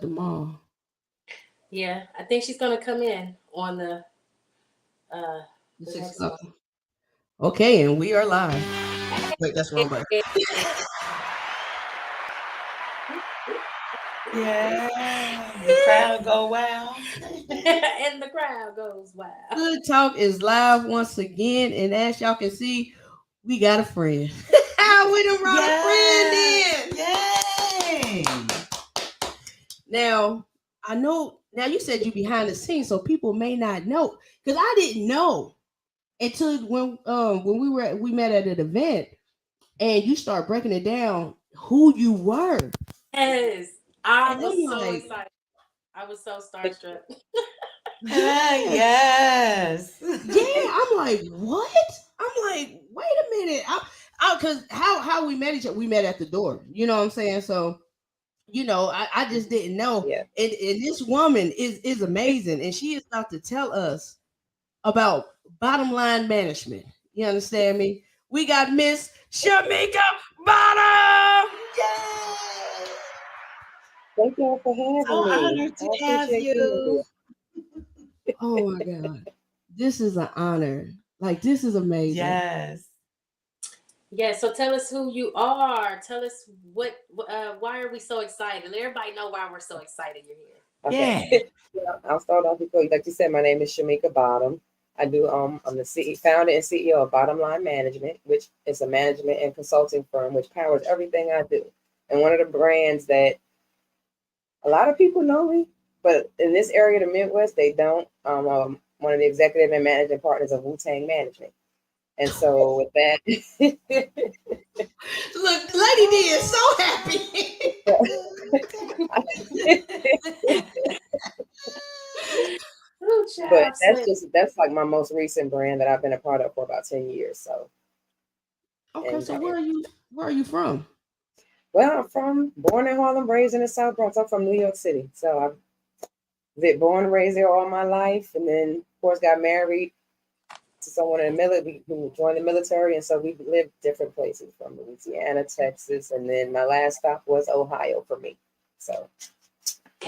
the mall. Yeah, I think she's gonna come in on uh The the 6 next o'clock. one. Okay, and we are live. Wait, that's the wrong button. Yeah, the crowd go wild. And the crowd goes wild. Good Talk is live once again, and as y'all can see, we got a friend. We done brought a friend in. Yay! Now, I know. Now you said you behind the scenes, so people may not know because I didn't know until when we met at an event and you start breaking it down who you were, Yes, I and was I'm so like, excited. I was so starstruck. yes, Yes. yeah. I'm like, what? I'm like, wait a minute. Because how we met each other, we met at the door. You know what I'm saying? So I just didn't know. Yeah. And this woman is amazing, and she is about to tell us about bottom line management. You understand me? We got Miss Shamika Bottom. Yay! Thank y'all for So having me. honored I to have appreciate being you. here. Oh my God, this is an honor. Like this is amazing. Yes. Yeah, so tell us who you are. Tell us why are we so excited? Let everybody know why we're so excited you're here. Yeah. Okay. Yeah, I'll start off before, like you said, my name is Shamika Bottom. I'm the founder and CEO of Bottom Line Management, which is a management and consulting firm which powers everything I do. And one of the brands that a lot of people know me, but in this area of the Midwest, they don't. One of the executive and managing partners of wu-tang Management. And so with that, Look, Lady D is so happy. Ooh, but child, slip. that's like my most recent brand that I've been a part of for about 10 years. So, Okay, and so where are you from? well, I'm born in Harlem, raised in the South Bronx. I'm from New York City. So I've been born and raised there all my life. And then, of course, got married to someone in the military who joined the military. And so we lived different places from Louisiana, Texas. And then my last stop was Ohio for me. So,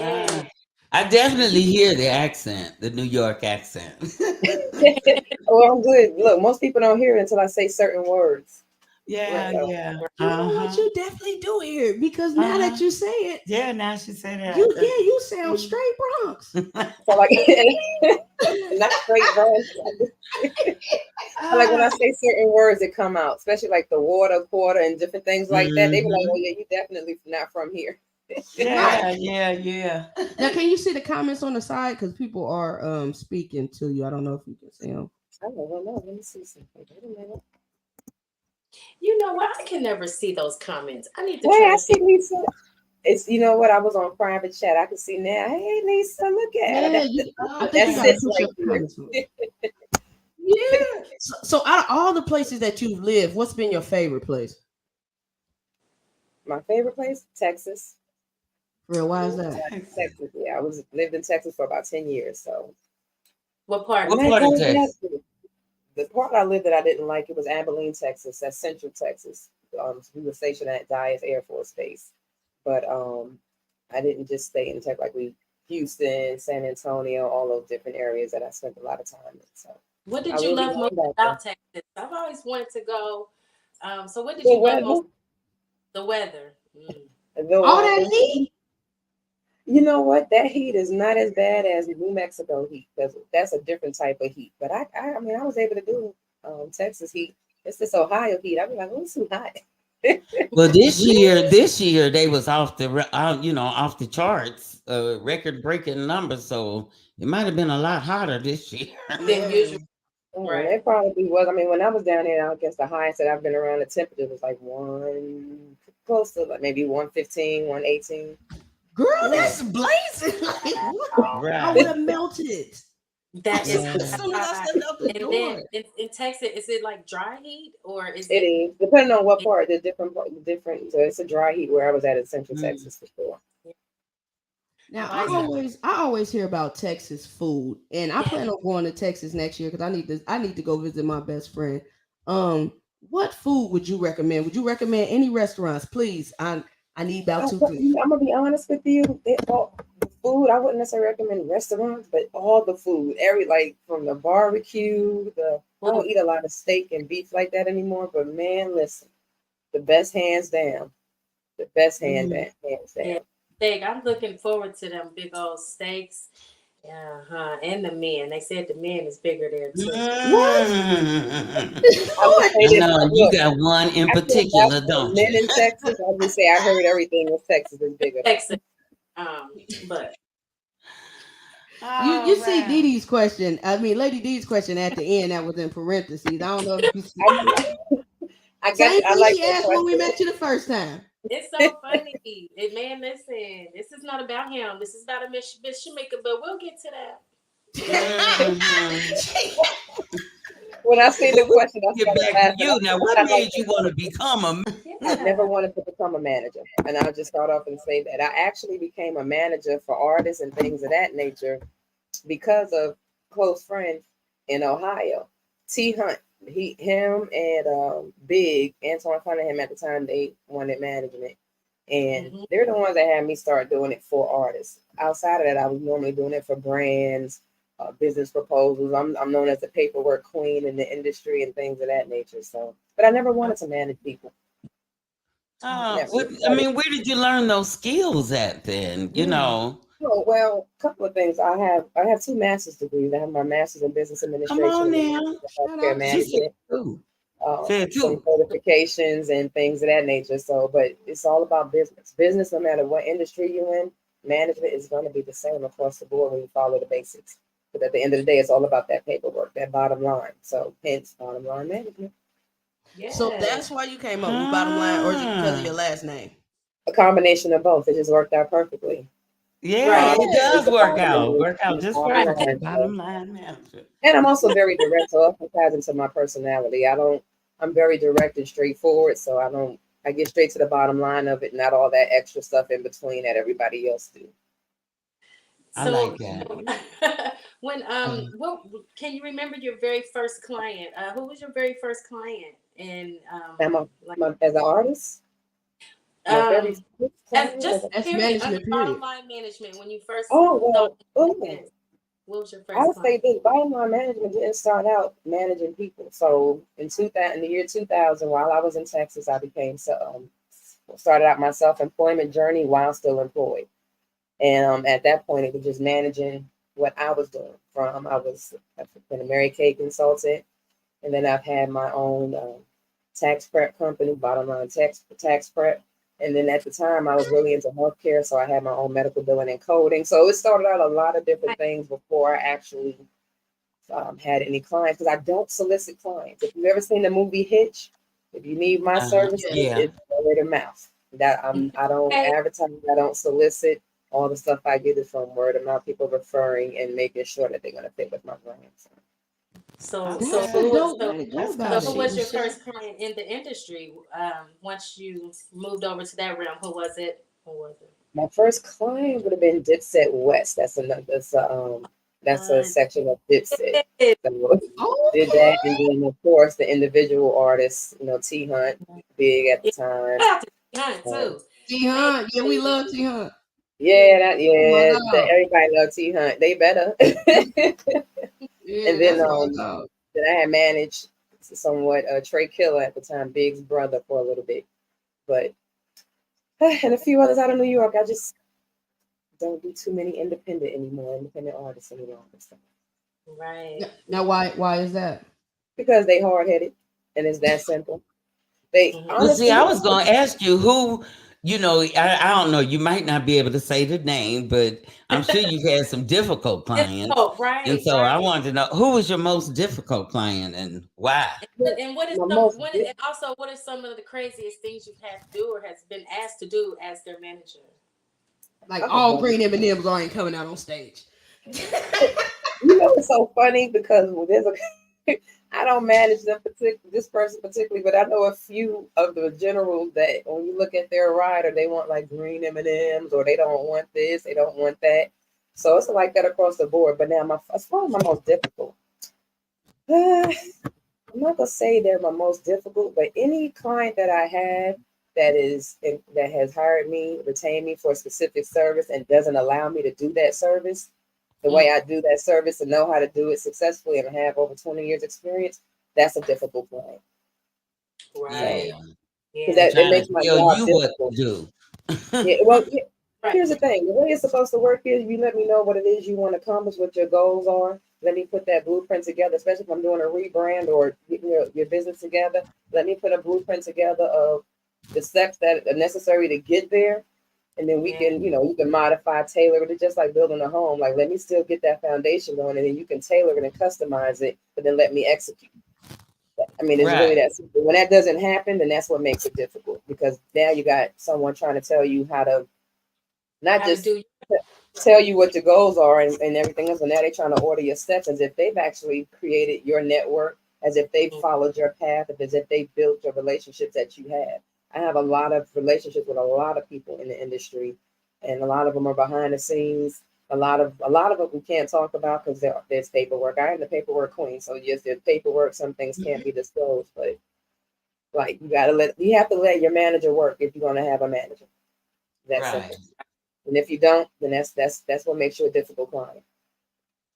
Ah, Hey. I definitely hear the accent, the New York accent. well, I'm good. Look, most people don't hear it until I say certain words. Yeah, Right. yeah. You know what? You definitely do hear it because now that Uh-huh. you say it, Yeah, now she said you sound straight Bronx. that. So like, not straight Bronx. Like when I Ah, say certain words that come out, especially like the water, quarter, and different things like that, they be like, "Oh mhm. yeah, you definitely not from here." Right. Yeah, yeah, yeah. Now, can you see the comments on the side? Because people are speaking to you. I don't know if you can see them. I don't know. Let me see something. Wait a minute. You know what? I can never see those comments. I need to Hey, try I to see see. Lisa. It's you know what? I was on private chat. I can see now. Hey, Lisa, look at her. Yeah, I think That you got to Okay. sits push right up the there. comments more. Yeah. So out of all the places that you've lived, what's been your favorite place? My favorite place, Texas. For real, why is Oh, that? Texas. Texas. Yeah, lived in Texas for about 10 years. So, What part and of What I part Texas? of told you Texas? that the part I lived that I didn't like it was Abilene, Texas. That's Central Texas. We were stationed at Dyess Air Force Base, but I didn't just stay in Texas like we Houston, San Antonio, all those different areas that I spent a lot of time in. So What I did you really love most love that there. about Texas? I've always wanted to go. So what did The you love most? weather, The weather. Mm. the All that weather. heat? You know what? That heat is not as bad as New Mexico heat because that's a different type of heat. But I mean, I was able to do Texas heat. It's this Ohio heat. I'd be like, oh, it's too hot. Well, Really? this year they was off the charts, record breaking numbers. So it might have been a lot hotter this year. Than Yeah. usual, Oh, right? it probably was. I mean, when I was down there, I guess the highest that I've been around, the temperature was like one, close to like maybe 115, 118. Girl, Yeah. that's blazing. Like, what? I would Right. have melted. That is As Yeah. soon as I hot. stepped out the And then door. in Texas, is it like dry heat or is It it? is, depending on what it part, the different. So it's a dry heat where I was at in Central Mm, Texas for sure. Now why is yeah. I always hear about Texas food, and I yeah? plan on going to Texas next year because I need to go visit my best friend. Um, what food would you recommend? Would you recommend any restaurants, please? I need about two, three. I'm gonna be honest with you. food, I wouldn't necessarily recommend restaurants, but all the food, like from the barbecue, I don't eat a lot of steak and beef like that anymore. But man, listen, the best hands down, the best hands down. Yeah, steak. I'm looking forward to them big old steaks. And the men. They said the men is bigger there too. What? I would say I this. know you Look, got one in I feel bad particular, for don't men you? in Texas. I would say I heard everything in Texas is bigger. Texas. But You see Dee Dee's question. I mean, Lady D's question at the end that was in parentheses. I don't know if you see. I got Same you. I thing like she that asked when we question. met you the first time. it's so funny. Man, listen, this is not about him. This is about a Miss Shamika, but we'll get to that. When I see the question, I Get started back to laughing. you now. What made you want to become a? I never wanted to become a manager. And I'll just start off and say that I actually became a manager for artists and things of that nature because of close friends in Ohio. T Hunt, him and Big, Antoine Cunningham at the time, they wanted management. And they're the ones that had me start doing it for artists. Outside of that, I was normally doing it for brands, business proposals. I'm known as the paperwork queen in the industry and things of that nature. So, but I never wanted to manage people. I mean, where did you learn those skills at then? You know. Oh, well, a couple of things. I have 2 master's degrees. I have my master's in business Come on administration now. and healthcare management. Some certifications and things of that nature. So, but it's all about business. Business, no matter what industry you're in, management is going to be the same across the board when you follow the basics. But at the end of the day, it's all about that paperwork, that bottom line. So, hence, bottom line management. Yeah. So that's why you came up with bottom line, or is it because of your last name? A combination of both. It just worked out perfectly. Yeah, it does work out just Bottom perfect. line. Bottom line manager. And I'm also very direct, so it ties into my personality. I'm very direct and straightforward, so I get straight to the bottom line of it, not all that extra stuff in between that everybody else do. I like that. When what can you remember your very first client? Who was your very first client? And As an artist, my very first client as management under period. bottom line management when you first what was your first I would client? say this bottom line management didn't start out managing people. So in the year 2000, while I was in Texas, I started out my self-employment journey while still employed. And at that point, it was just managing what I was doing. I've been a Mary Kay consultant, and then I've had my own tax prep company, Bottom Line Tax Prep. And then at the time, I was really into healthcare, so I had my own medical billing and coding. So it started out a lot of different things before I actually had any clients, because I don't solicit clients. If you've ever seen the movie Hitch, if you need my services, it's word of mouth. I don't advertise, I don't solicit. All the stuff I get is from word of mouth, people referring and making sure that they're going to fit with my brand. So who was your first client in the industry? Once you moved over to that realm, who was it? My first client would have been Dipset West. That's a section of Dipset. So did that, and then of course the individual artists, T Hunt, big at the time. T Hunt, yeah, we love T Hunt. Yeah, everybody loves T Hunt. They better. And then I had managed somewhat Trey Killer at the time, Big's brother, for a little bit, but and a few others out of New York. I just don't do too many independent artists anymore. Right. Now, why is that? Because they hard headed, and it's that simple. Honestly, I was going to ask you who. I don't know. You might not be able to say the name, but I'm sure you've had some difficult clients. And so I wanted to know, who was your most difficult client and why? And what are some of the craziest things you've had to do or has been asked to do as their manager? Like all green M&Ms aren't coming out on stage. It's so funny because I don't manage this person particularly, but I know a few of the generals that when you look at their rider, they want like green M&Ms, or they don't want this, they don't want that. So it's like that across the board. But now as far as my most difficult, I'm not gonna say they're my most difficult, but any client that I had that has hired me, retained me for a specific service, and doesn't allow me to do that service the way I do that service and know how to do it successfully and have over 20 years experience, that's a difficult client. Right. Because it makes my tell job you difficult. what to do. Well, here's the thing. The way it's supposed to work is you let me know what it is you want to accomplish, what your goals are. Let me put that blueprint together, especially if I'm doing a rebrand or getting your business together. Let me put a blueprint together of the steps that are necessary to get there. And then we can, you can modify, tailor it. It's just like building a home. Like, let me still get that foundation going, and then you can tailor it and customize it, but then let me execute. I mean, it's really that simple. When that doesn't happen, then that's what makes it difficult, because now you got someone trying to tell you how to not just tell you what your goals are and everything else, but now they're trying to order your steps as if they've actually created your network, as if they've followed your path, as if they've built your relationships that you have. I have a lot of relationships with a lot of people in the industry, and a lot of them are behind the scenes. A lot of it we can't talk about because there's paperwork. I am the paperwork queen, so yes, there's paperwork. Some things can't be disclosed, but like you have to let your manager work if you're going to have a manager. That's simple. And if you don't, then that's what makes you a difficult client.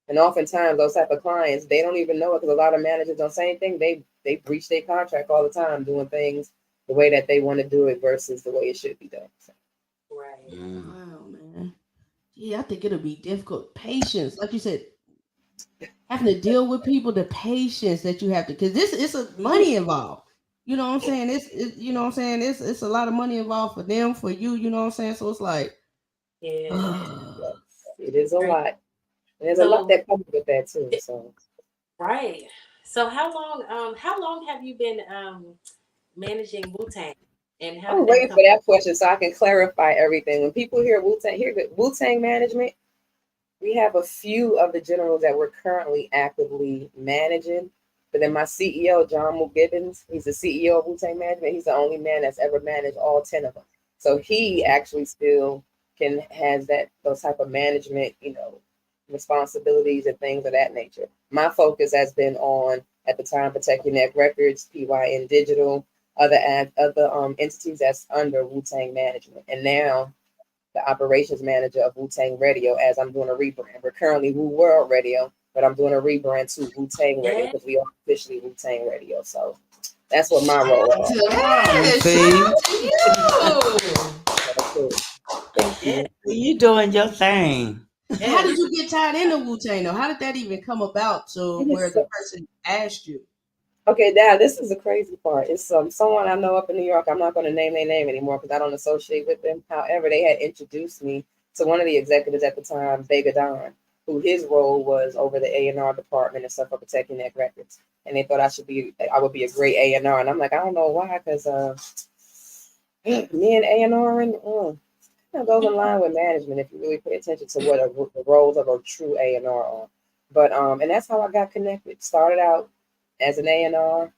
And oftentimes those type of clients, they don't even know it, because a lot of managers don't say anything. They breach their contract all the time, doing things the way that they want to do it versus the way it should be done. So. Right. Wow, man. Yeah, I think it'll be difficult. Patience, like you said, having to deal with people, the patience that you have to, because this is a money involved. You know what I'm saying? You know what I'm saying? It's a lot of money involved for them, for you. You know what I'm saying? So it's like, Yes, it is a lot. And there's a lot that comes with that too. So right. So how long have you been managing wu-tang, and how I'm did that waiting come? for that question so I can clarify everything. When people hear wu-tang management, we have a few of the generals that we're currently actively managing. But then my CEO, John Gibbons, he's the CEO of Wu-Tang Management. He's the only man that's ever managed all 10 of them. So he actually still has those type of management, responsibilities and things of that nature. My focus has been on, at the time, Protect Your Neck Records, PYN Digital, other entities that's under Wu-Tang Management. And now the operations manager of Wu-Tang Radio, as I'm doing a rebrand. We're currently Wu World Radio, but I'm doing a rebrand to Wu-Tang Radio because we are officially Wu-Tang Radio. So that's what my role is. Thank you. You doing your thing. How did you get tied into Wu-Tang though? How did that even come about to where the person asked you? Okay, now this is the crazy part. It's someone I know up in New York. I'm not going to name their name anymore because I don't associate with them. However, they had introduced me to one of the executives at the time, Vega Don, who his role was over the A&R department and stuff for Protecting Neck Records. And they thought I would be a great A&R. And I'm like, I don't know why, because me and A&R goes in line with management if you really pay attention to what the roles of a true A&R are. But and that's how I got connected. Started out as an A&R,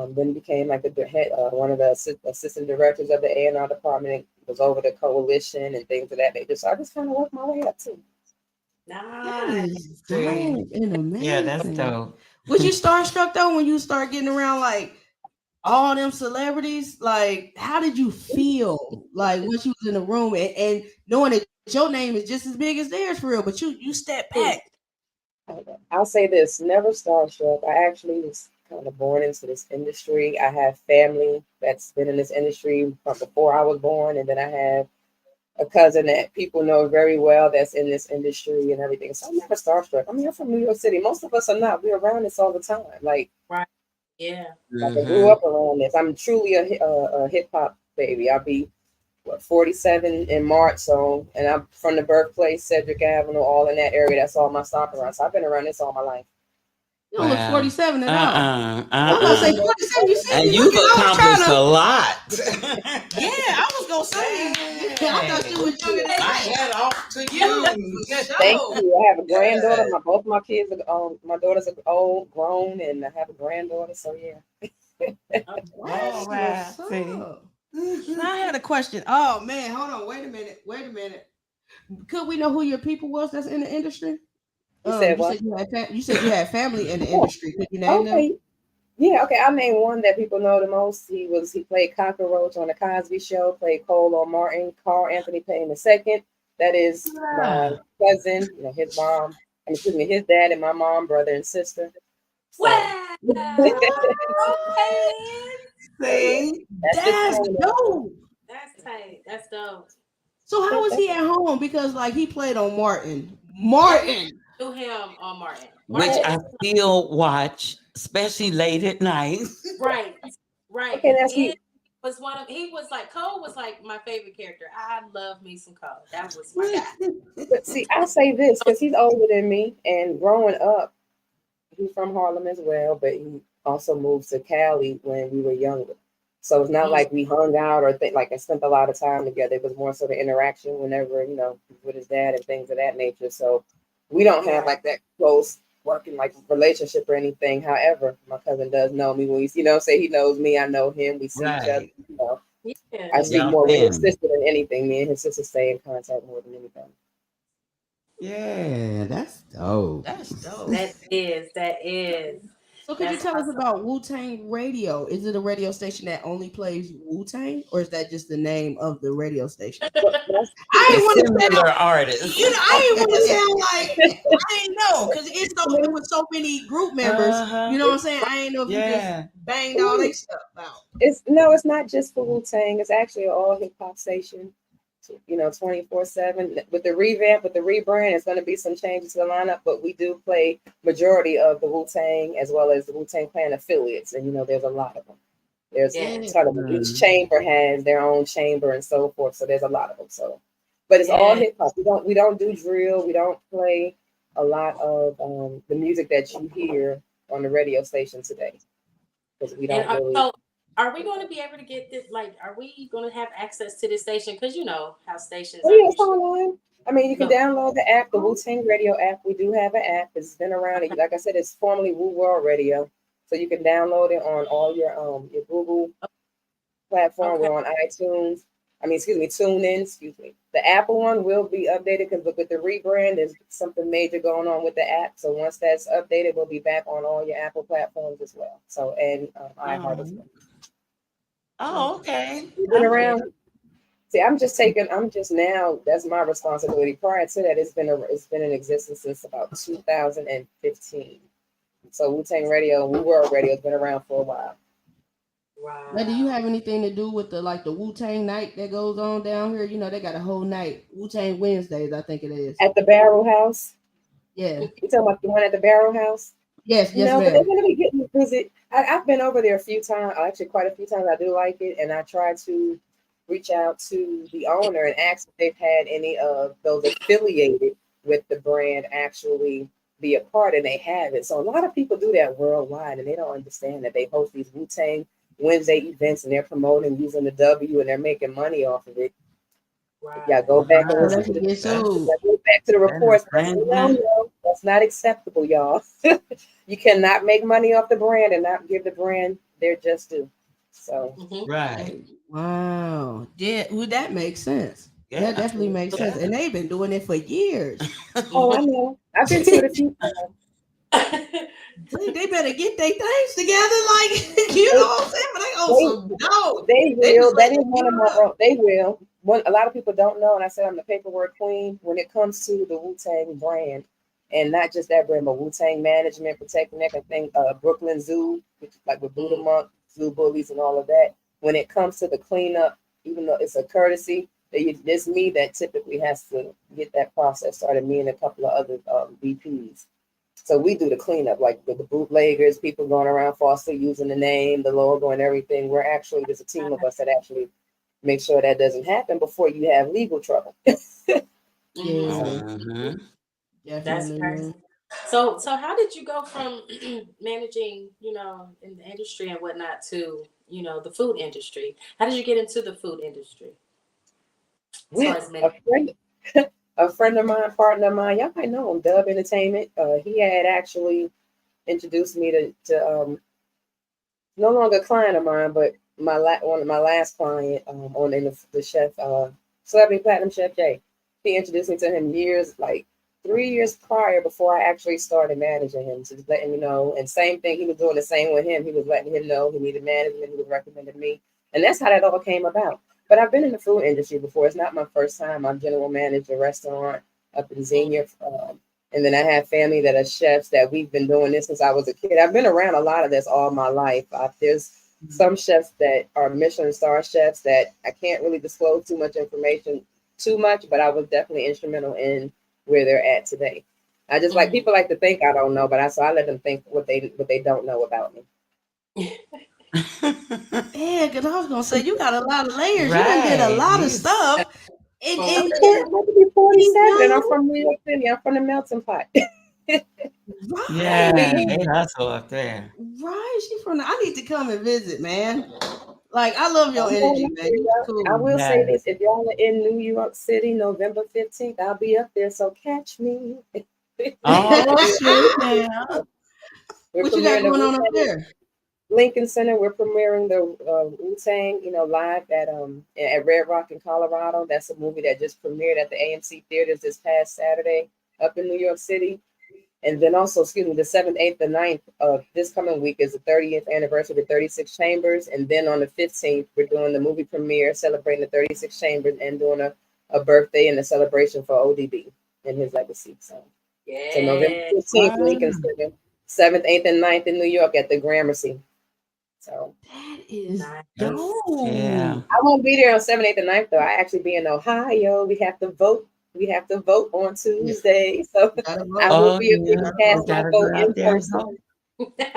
then became like the head, one of the assistant directors of the A&R department. Was over the coalition and things of that nature. So I just kind of worked my way up too. Nice. Dope and amazing. Yeah, that's dope. Was you starstruck though when you start getting around like all them celebrities? Like, how did you feel like once you was in the room and knowing that your name is just as big as theirs for real, but you step back? I'll say this: never starstruck. I actually was kind of born into this industry. I have family that's been in this industry from before I was born, and then I have a cousin that people know very well that's in this industry and everything. So I'm never starstruck. I mean, I'm from New York City. Most of us are not. We're around this all the time. Like, right, yeah. Like I grew up around this. I'm truly a hip hop baby. I'll be 47 in March, and I'm from the birthplace, Cedric Avenue, all in that area. That's all my stomping around. So I've been around this all my life. You don't look 47 at all. I'm gonna gonna say 47. You see and me you've looking, accomplished a lot. Yeah, I was gonna say. I thought you were younger than I head off to you. Thank you. I have a granddaughter. Both my kids are my daughters are old, grown, and I have a granddaughter. So yeah. Wow. I had a question. Oh man, hold on. Wait a minute. Could we know who your people was that's in the industry? You said what? You said you had family in the industry. Could you name them? Yeah, okay. I'll name one that people know the most. He played Cockroach on the Cosby Show, played Cole on Martin, Carl Anthony Payne II. That is my cousin, his mom, excuse me, his dad and my mom, brother and sister. So, Wow. See? that's just That's how dope. That's tight. That's dope. So how was he at home? Because like he played on Martin. Martin. Do him on Martin. Which Martin. I still watch, especially late at night. Right. Okay, that's He was he was like, Cole was like my favorite character. I love me some Cole. That was my guy. But see, I'll say this because he's older than me, and growing up, he's from Harlem as well, but he also moved to Cali when we were younger. So it's not like we hung out or like I spent a lot of time together. It was more sort of interaction whenever, with his dad and things of that nature. So we don't have like that close working like relationship or anything. However, my cousin does know me when say he knows me, I know him, we see each other, Right. Yeah. I speak Y'all more with his family. sister than anything. Me and his sister stay in contact more than anything. Yeah, that's dope. That is. So could you That's tell us awesome. about Wu-Tang Radio? Is it a radio station that only plays Wu-Tang, or is that just the name of the radio station? But that's I ain't It's want to similar sound, artists. I ain't want to sound like I ain't know because it was so many group members. Uh-huh. You know what I'm saying? I ain't know if you just Yeah. banged all they stuff out. it's not just for Wu-Tang. It's actually an all hip hop station. 24/7 with the revamp, with the rebrand. It's going to be some changes to the lineup, but we do play majority of the Wu-Tang as well as the Wu-Tang Clan affiliates, and there's a lot of them. There's a ton of them. Each chamber has their own chamber and so forth, so there's a lot of them. So, but it's all hip hop. We don't do drill. We don't play a lot of the music that you hear on the radio station today because we don't really. So are we going to be able to get this? Like, are we going to have access to this station? Because you know how stations Oh are yeah, it's usually. online. I mean, you can download the app, the Wu-Tang Radio app. We do have an app. It's been around. Like I said, it's formerly Wu World Radio, so you can download it on all your Google platform. Okay. We're on iTunes. I mean, excuse me, TuneIn. Excuse me. The Apple one will be updated because with the rebrand, there's something major going on with the app. So once that's updated, we'll be back on all your Apple platforms as well. So and iHeart as well. Oh, okay. We've been around. See, I'm just now, that's my responsibility. Prior to that, it's been in existence since about 2015. So Wu-Tang Radio, Wu World Radio has been around for a while. Wow. Now, do you have anything to do with the Wu-Tang night that goes on down here? They got a whole night. Wu-Tang Wednesdays, I think it is. At the Barrel House? Yeah. You talking about the one at the Barrel House? Yes, No, but ma'am. they're going to be getting to visit. I've been over there a few times, actually quite a few times. I do like it, and I try to reach out to the owner and ask if they've had any of those affiliated with the brand actually be a part, and they haven't. So a lot of people do that worldwide, and they don't understand that they host these Wu-Tang Wednesday events, and they're promoting using the W, and they're making money off of it. Wow. Yeah, go back and listen to Go back to the reports. No, that's not acceptable, y'all. You cannot make money off the brand and not give the brand their just due. So right. Wow. Yeah, well, that makes sense. Yeah. That definitely makes sense. And they've been doing it for years. Oh, I know. I've been to it a few times. They better get their things together, like you know what I'm saying? But they owe some dough. They will. That is like, one of my. They will. A lot of people don't know, and I said I'm the paperwork queen when it comes to the Wu-Tang brand, and not just that brand, but Wu-Tang Management, Protecting Everything, Brooklyn Zoo, which is like with Buddha Monk, Zoo Bullies, and all of that. When it comes to the cleanup, even though it's a courtesy, it's me that typically has to get that process started. Me and a couple of other VPs. So we do the cleanup, like with the bootleggers, people going around falsely using the name, the logo, and everything. There's a team of us that actually make sure that doesn't happen before you have legal trouble. Yeah. That's crazy. So how did you go from managing, in the industry and whatnot to, the food industry? How did you get into the food industry? A friend of mine, partner of mine, y'all might know him, Dub Entertainment. He had actually introduced me to no longer a client of mine, but one of my last client on in the chef, Celebrity Platinum Chef Jay. He introduced me to him years, like 3 years prior before I actually started managing him, just letting me know. And same thing, he was doing the same with him. He was letting him know he needed management. He was recommending me, and that's how that all came about. But I've been in the food industry before. It's not my first time. I've general managed a restaurant up in Xenia. And then I have family that are chefs that we've been doing this since I was a kid. I've been around a lot of this all my life. There's some chefs that are Michelin star chefs that I can't really disclose too much information but I was definitely instrumental in where they're at today. I just like people like to think I don't know, but I let them think what they don't know about me. Yeah, because I was gonna say you got a lot of layers. Right. You done did a lot of stuff. I'm about to be 47, and I'm from New York City. I'm from the melting pot. Right. Yeah, they hustle up there. Right. She from I need to come and visit, man. Like, I love your energy, man. Cool. I will say this: if y'all are in New York City, November 15th, I'll be up there. So catch me. Oh, shit. What you got going on up there? Lincoln Center. We're premiering the wu-tang, live at Red Rock in Colorado. That's a movie that just premiered at the AMC theaters this past Saturday up in New York City. And then also, the 7th, 8th, and 9th of this coming week is the 30th anniversary of the 36 Chambers. And then on the 15th, we're doing the movie premiere, celebrating the 36 Chambers and doing a birthday and a celebration for ODB and his legacy. So November 15th, Lincoln Center, 7th, 8th, and 9th in New York at the Gramercy. So that is dope. Yeah. I won't be there on 7th, 8th, and 9th, though. I actually be in Ohio. We have to vote. We have to vote on Tuesday. So I will be able to cast my vote in person.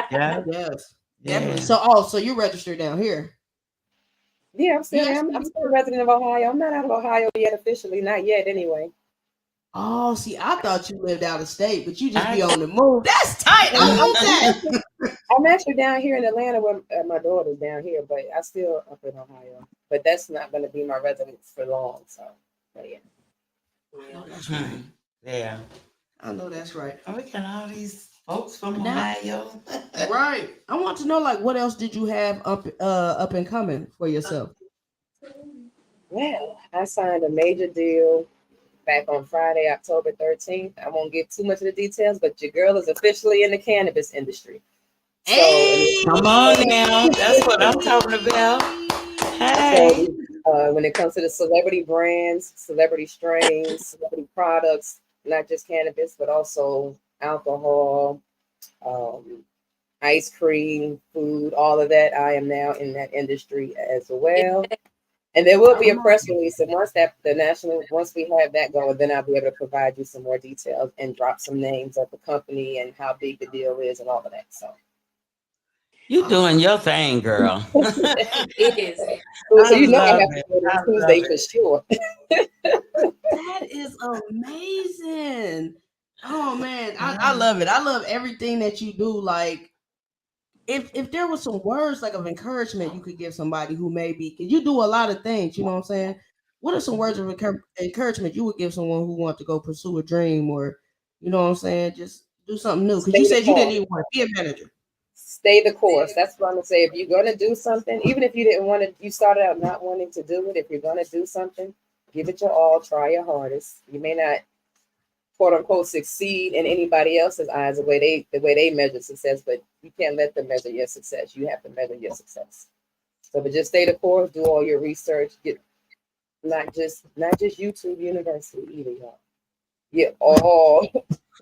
Yeah. Yes. Definitely. So you're registered down here. Yeah, I'm still a resident of Ohio. I'm not out of Ohio yet officially. Not yet, anyway. Oh, see, I thought you lived out of state, but you just be on the move. That's tight. I love that. I'm actually down here in Atlanta where my daughter's down here, but I still up in Ohio. But that's not going to be my residence for long. So, but yeah. I know that's right. Yeah. I know that's right. Oh, we got all these folks from Ohio. Right. I want to know, like, what else did you have up and coming for yourself? Well, I signed a major deal back on Friday, October 13th. I won't give too much of the details, but your girl is officially in the cannabis industry. Hey, come on now. That's what I'm talking about. Hey. So, when it comes to the celebrity brands, celebrity strains, celebrity products, not just cannabis, but also alcohol, ice cream, food, all of that, I am now in that industry as well. And there will be a press release, and once we have that going, then I'll be able to provide you some more details and drop some names of the company and how big the deal is and all of that. So you doing your thing, girl. It is. So I have to go to Tuesday for sure. That is amazing. Oh man, I love it. I love everything that you do. Like, if there was some words like of encouragement you could give somebody who maybe, because you do a lot of things, you know what I'm saying? What are some words of encouragement you would give someone who wants to go pursue a dream, or, you know what I'm saying, just do something new? Because you said you didn't even want to be a manager. Stay the course. That's what I'm gonna say. If you're gonna do something, even if you didn't want to, you started out not wanting to do it. If you're gonna do something, give it your all. Try your hardest. You may not, quote unquote, succeed in anybody else's eyes the way they measure success, but you can't let them measure your success. You have to measure your success. So, but just stay the course. Do all your research. Get not just YouTube University either, y'all. Get all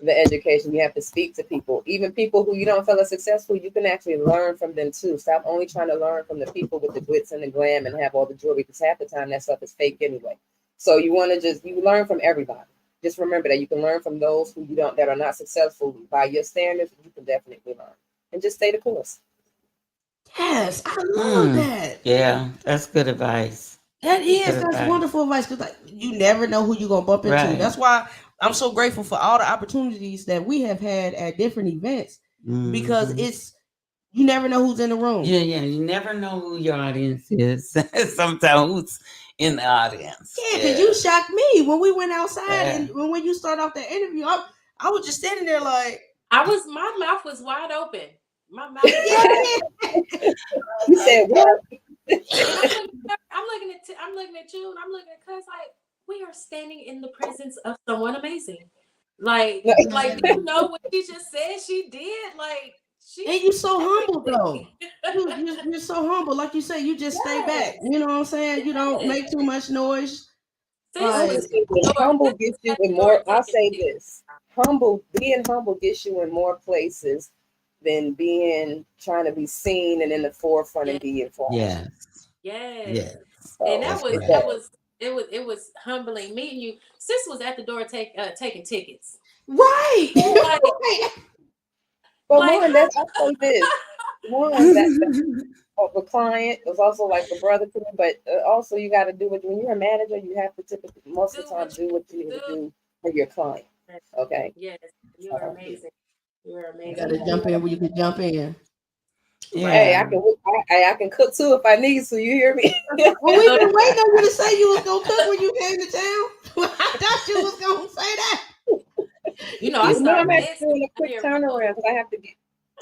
the education. You have to speak to people, even people who you don't feel are successful. You can actually learn from them too. Stop only trying to learn from the people with the glitz and the glam and have all the jewelry, because half the time that stuff is fake anyway. So you want to you learn from everybody. Just remember that you can learn from those that are not successful by your standards. You can definitely learn, and just stay the course. Yes, I love that. Yeah, that's good advice. That's wonderful advice, because like, you never know who you're gonna bump into. Right. That's why I'm so grateful for all the opportunities that we have had at different events, because you never know who's in the room. Yeah, you never know who your audience is. Sometimes who's in the audience. Yeah, because you shocked me when we went outside and when you started off the interview. I was just standing there like my mouth was wide open. My mouth was wide open. You said what? I'm looking at you, and I'm looking at Cuz like, we are standing in the presence of someone amazing. Like, do you know what she just said she did? Like, and you're so humble though. You're so humble. Like you say, you just stay back. You know what I'm saying? You don't make too much noise. Humble gets you in more. I'll say this: being humble gets you in more places than trying to be seen and in the forefront and being flashy. Yes. And it was humbling meeting you. Sis was at the door taking tickets. Right. But one, I'll say this: one that of a client was also like a brother to me, but also you got to do it when you're a manager. You have to typically most of the time do what you need to do for your client. Okay. Yes, you are amazing. You are amazing. You got to jump in where you can jump in. Yeah. Hey, I can cook too if I need to. You hear me? Well, we've been waiting on you to say you was gonna cook when you came to town. I thought you was gonna say that. You know, I'm actually doing a quick turnaround because I have to get.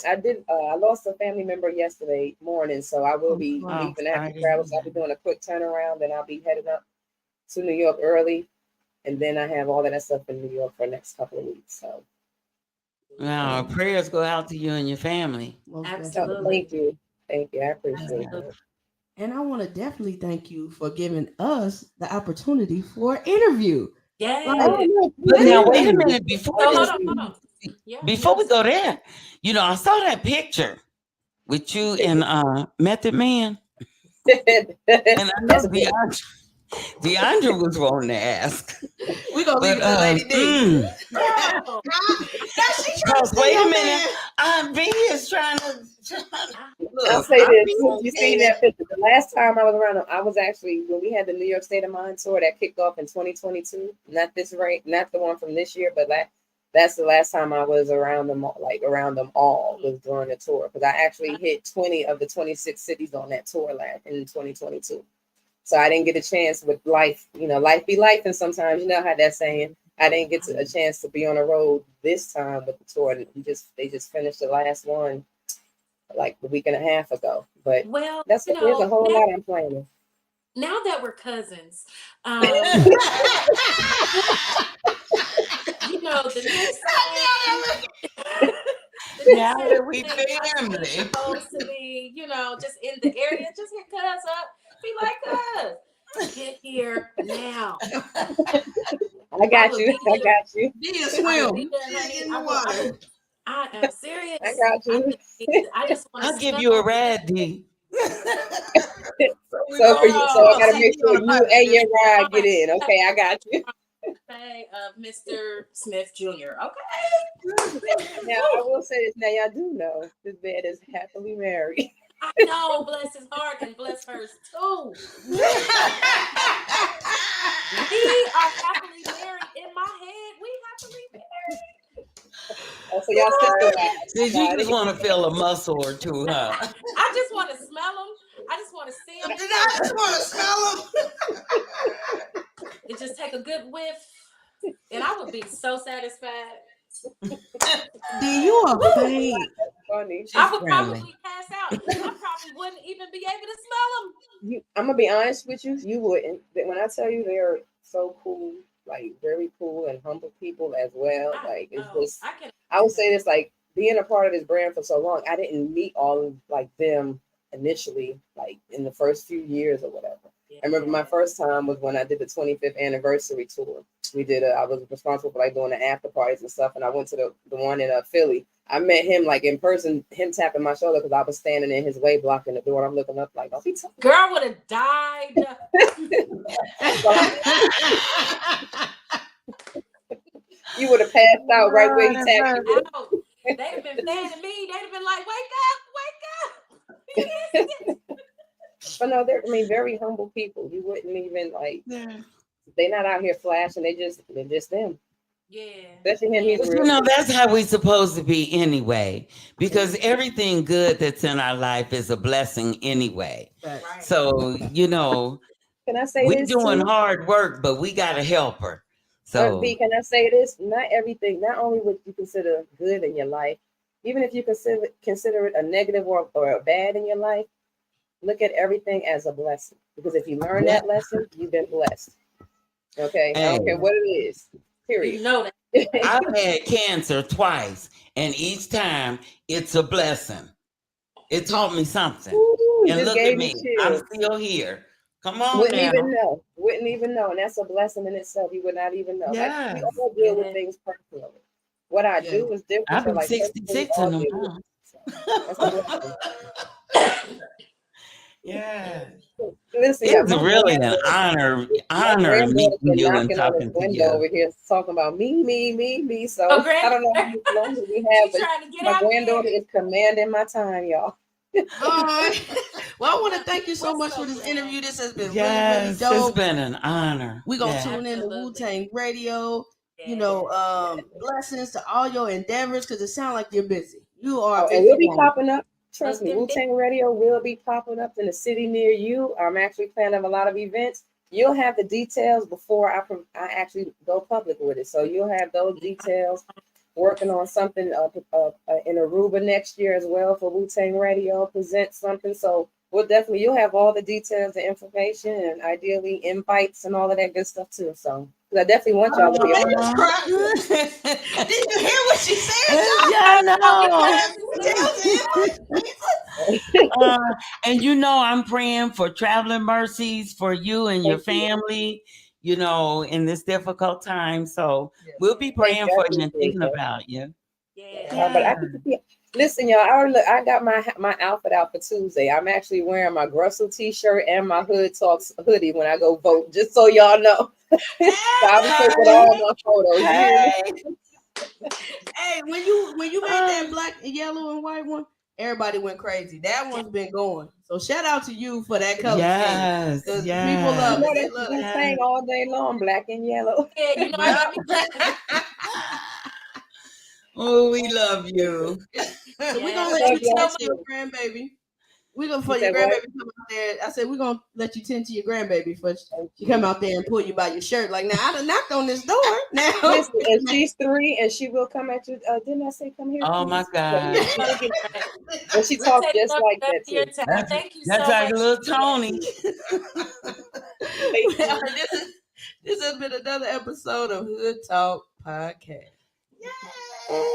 I lost a family member yesterday morning, so I will be leaving after travel. So I'll be doing a quick turnaround, then I'll be heading up to New York early, and then I have all of that stuff in New York for the next couple of weeks. So, wow, prayers go out to you and your family. Absolutely. Thank you. I appreciate it. And I want to definitely thank you for giving us the opportunity for an interview. But now wait a minute hold on. Before we go there, I saw that picture with you and Method Man. And I know DeAndre was wanting to ask. We're gonna leave it to Lady D. Because wait a minute, Aunt B is trying to I'll say this. You seen that picture. The last time I was around, I was actually when we had the New York State of Mind tour that kicked off in 2022. Not the one from this year, but that's the last time I was around them all was during the tour. Because I actually hit 20 of the 26 cities on that tour in 2022. So I didn't get a chance with life. Life be life, and sometimes you know how that's saying. I didn't get a chance to be on the road this time with the tour. They just finished the last one like a week and a half ago. But there's a whole lot I'm planning. Now that we're cousins, the next now that we family supposed to be, just in the area, just hit cuz up, be like cuz, get here now. I got you. Be a swim. Honey. I am serious. I got you. I just want to. I'll give you a ride, D. So I gotta make sure you and your ride get in. Okay, I got you. Mr. Smith Jr. Okay. Now I will say this. Now y'all do know this man is happily married. I know, bless his heart and bless hers too. We are happily married. In my head, we happily married. Oh, so y'all sister. Did you just want to feel a muscle or two, huh? I just want to smell them. I just want to see them. I just want to smell them. And just take a good whiff, and I would be so satisfied. Do you are fake? Funny. I would probably pass out. I probably wouldn't even be able to smell them. I'm gonna be honest with you. You wouldn't. When I tell you they're so cool, like very cool and humble people as well. Like it's just. I would say this, like being a part of this brand for so long. I didn't meet all of like them initially, like in the first few years or whatever. I remember my first time was when I did the 25th anniversary tour. I was responsible for like doing the after parties and stuff, and I went to the one in Philly. I met him like in person, him tapping my shoulder because I was standing in his way, blocking the door. I'm looking up like, oh, he girl would have died. You would have passed out right where he tapped you. They'd have been fanning me. They'd have been like, wake up. But no, they're very humble people. You wouldn't even like. They're not out here flashing. They're just them. Yeah. Especially him. He's real. That's how we're supposed to be anyway. Because everything good that's in our life is a blessing anyway. Right. So can I say we're this doing too? hard work, but we got to help her. So can I say this? Not everything. Not only what you consider good in your life, even if you consider it a negative or a bad in your life. Look at everything as a blessing, because if you learn that lesson, you've been blessed. Okay, I don't care what it is. Period. You know that. I've had cancer twice, and each time it's a blessing. It taught me something. Ooh, And just look at gave me me. I'm chills. still here. Come on Wouldn't now. even know. Wouldn't even know. And that's a blessing in itself. You would not even know. Like we Yes. all deal with things personally. What I Yeah. do is different. I'll So be like personally, we 66 all in a deal with month. it. So that's a blessing. Yeah. Listen, y'all, It's really an my honor granddaughter's meeting been you and knocking on his talking to window you. over here talking about me, me, me, me. Oh, So I don't know how much longer we have, she's but trying to get my out granddaughter there. is commanding my time, y'all. All right. Well, I want to thank you so We're much so for this glad. interview. This has been really, really Yes, it's dope. been an honor. We're gonna Yeah. tune in to Absolutely. Wu-Tang Radio. You Yeah. know, blessings to all your endeavors because it sounds like you're busy. You are a Oh, and busy we'll be woman. popping up. Trust me, Wu-Tang Radio will be popping up in a city near you. I'm actually planning a lot of events. You'll have the details before I actually go public with it. So you'll have those details. Working on something in Aruba next year as well for Wu-Tang Radio, present something. So we'll definitely, you'll have all the details, the information, and ideally invites and all of that good stuff too. So 'cause I definitely want y'all to be a part. Did you hear what she said? Yeah, no. And you know, I'm praying for traveling mercies for you and your family, you know, in this difficult time. So we'll be praying for you and thinking about you. Yeah. But I get to see. Listen, y'all. I got my outfit out for Tuesday. I'm actually wearing my Grussel t-shirt and my Hood Talks hoodie when I go vote. Just so y'all know. So I'll be taking all my photos. Hey, when you made that black, yellow, and white one, everybody went crazy. That one's been going. So shout out to you for that color scheme. Yes, Because yes. people love You know it. They that's love Wu-Tang all day long, black and yellow. Yeah, you know, I got me. Oh, we love you. We're gonna Yeah, let thank you you so tend much. to your grandbaby. We're gonna You for your said what? grandbaby come out there. I said we're gonna let you tend to your grandbaby first. Thank She you. come out there and pull you by your shirt. Like, now I done knocked on this door. Now Listen, and she's 3, and she will come at you. Didn't I say come here? Oh please? my God. Yeah, she will get- and she We're talks taking just up like the rest that of your too. time. Thank you That's so like much. little Tony. well, this has been another episode of Hood Talk Podcast. Yay!